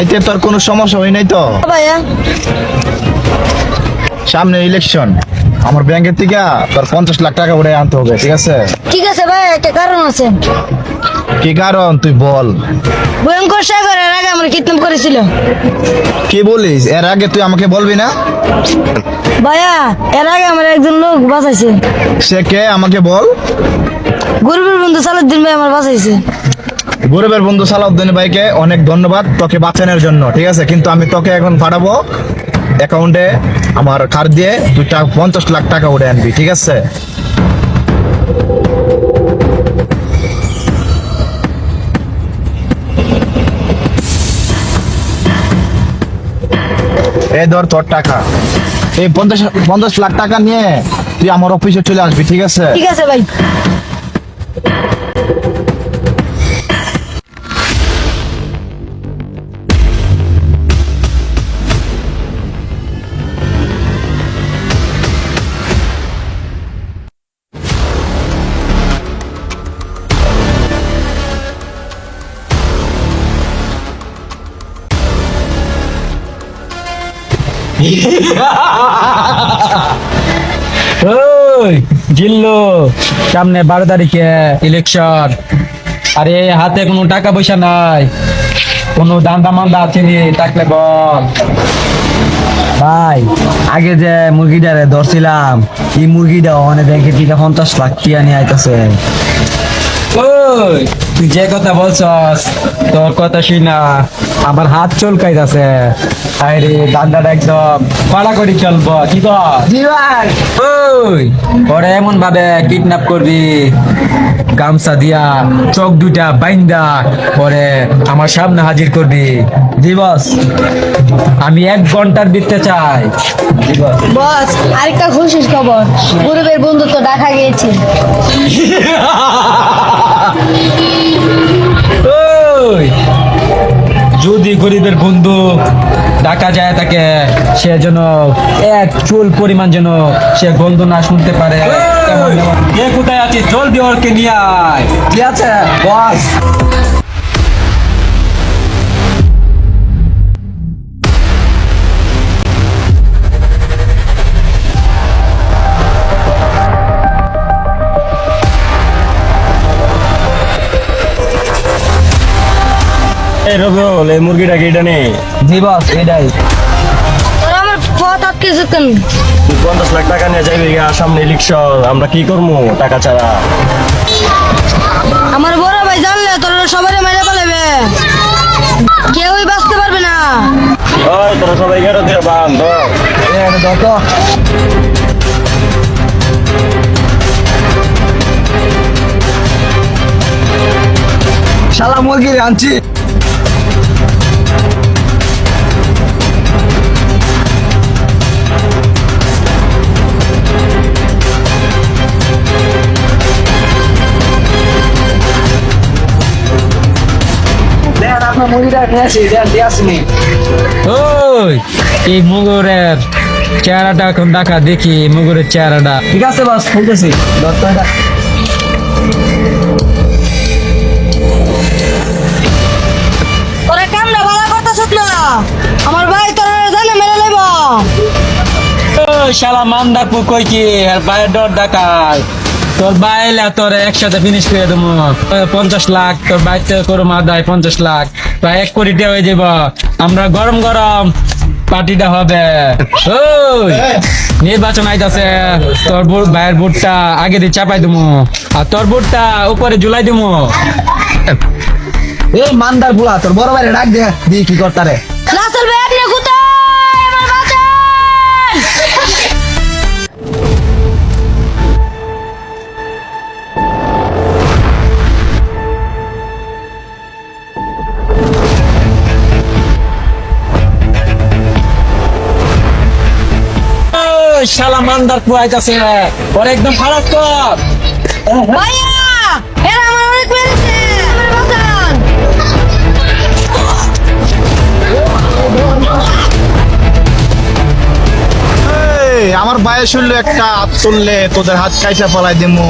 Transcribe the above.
আইতে তোর কোনো সমস্যা হয় নাই তো? ভাইয়া সামনে ইলেকশন, আমার ব্যাংকের থেকে তোর 50 লাখ টাকা উঠে আনতে হবে, ঠিক আছে? ঠিক আছে ভাই, একটা কারণ আছে। কি কারণ তুই বল। ভয়ঙ্কর সাগর এর আগে আমার কিডন্যাপ করেছিল। কি বলিস? এর আগে তুই আমাকে বলবি না? ভাইয়া এর আগে আমার একজন লোক বাঁচাইছে। সে কে আমাকে বল। গরিবের বন্ধু সালাউদ্দিন ভাই আমার বাঁচাইছে। গরিবের বন্ধু সালাউদ্দিন ভাইকে অনেক ধন্যবাদ তোকে বাঁচানোর জন্য, ঠিক আছে? কিন্তু আমি তোকে এখন পাঠাবো অ্যাকাউন্টে আমার কার্ড দিয়ে, তুই 50 লাখ টাকা উঠে আনবি, ঠিক আছে? এই ধর তোর টাকা। এই 50 লাখ টাকা নিয়ে তুই আমার অফিসে চলে আসবি, ঠিক আছে? ঠিক আছে ভাই। ওই জিল্লু, সামনে 12 তারিখে ইলেকশন। আরে হাতে কোনো টাকা পয়সা নাই, কোনো দান্দা মান্দা আছে নি? থাকলে বল। ভাই আগে যে মুরগিটারে ধরছিলাম, এই মুরগিটা অনেক ব্যাংকে থেকে 50 লাখ টিয়া নিয়ে আইতাছে। ওই তুই যে কথা বলছস, তোর কথা শুনা আমার হাত চলকাইতাছে। আরে দান্দাটা একদম পাড়া করে চলবো, কি কর? জি ভাই। ওই ওরা এমন ভাবে কিডন্যাপ করবি, গামছা দিয়া চোখ দুটা বাইন্দা পরে আমার সামনে হাজির করবি। জি বস। আমি 1 ঘন্টার ভিতরে চাই। জি বস। বস আরেকটা খুশির খবর, গরিবের বন্ধু তো ঢাকা গিয়েছে। ওই যদি গরিবের বন্ধু ডাকা যায় তাকে, সে যেন এক চুল পরিমাণ যেন সে গন্ধ না শুনতে পারে। কে কোথায় আছে? জলদি ওরকে নিয়ে আয়। কি আছে বস? এই রবিউল, এই মুরগিটা কি এটা নেই? জি বস, এটাই। তোরা আমার পথ আটকে যেতেন। তুই 50 লাখ টাকা নিয়ে যাবি গা, সামনে ইলেকশন, আমরা কি করবো টাকা ছাড়া? আমার বড় ভাই জানলে তোরা সবাই মেরে ফেলবে, কেউই বাঁচতে পারবে না। ওই তোরা সবাই গেরো দিয়ে বান ধর। যত শালা মুরগি আনছি। মুরগিটা নিয়ে আসি, দিয়ে আসিনি। ওই এই মুগুরের চেহারাটা এখন দেখা দেখি, মুগুরের চেহারাটা। ঠিক আছে বস, খুলতেছি। তোরা কামটা ভালো করতেছ না, আমার ভাই তোরা জানে মেরে লেব। ওই শালা মান্দার পুকই কি আর বাইরের ডর দেখায়। তোর বাইলে তোর একসাথে ফিনিশ করে দেবো। 50 লাখ তোর বাইতে করো আদায়, 50 লাখ প্রায় 1 কোটি টাকা হয়ে যাব। আমরা গরম গরম পার্টিটা হবে। ওই নির্বাচন আইতাছে, তোর ভাইয়ের ভোটটা আগে দিয়ে চাপাই দেবো, আর তোর ভোটটা উপরে ঝুলাই দেবো। এই মান্দার বুলা, তোর বড় ভাইরে ডাক দে, দি কি করতারে। রাসেল ভাই আপনি কোথায়? আমার বাঁচান। ওই শালা মান্দার পুয়াইতাছে, ওর একদম খারাপ কর। ভাইয়া এরা আমার অনেক মেরেছে, আমার বাঁচান। এই আমার ভাইয়ের শুনলে একটা হাত তুললে তোদের হাত কাইটা ফেলাই দিমু।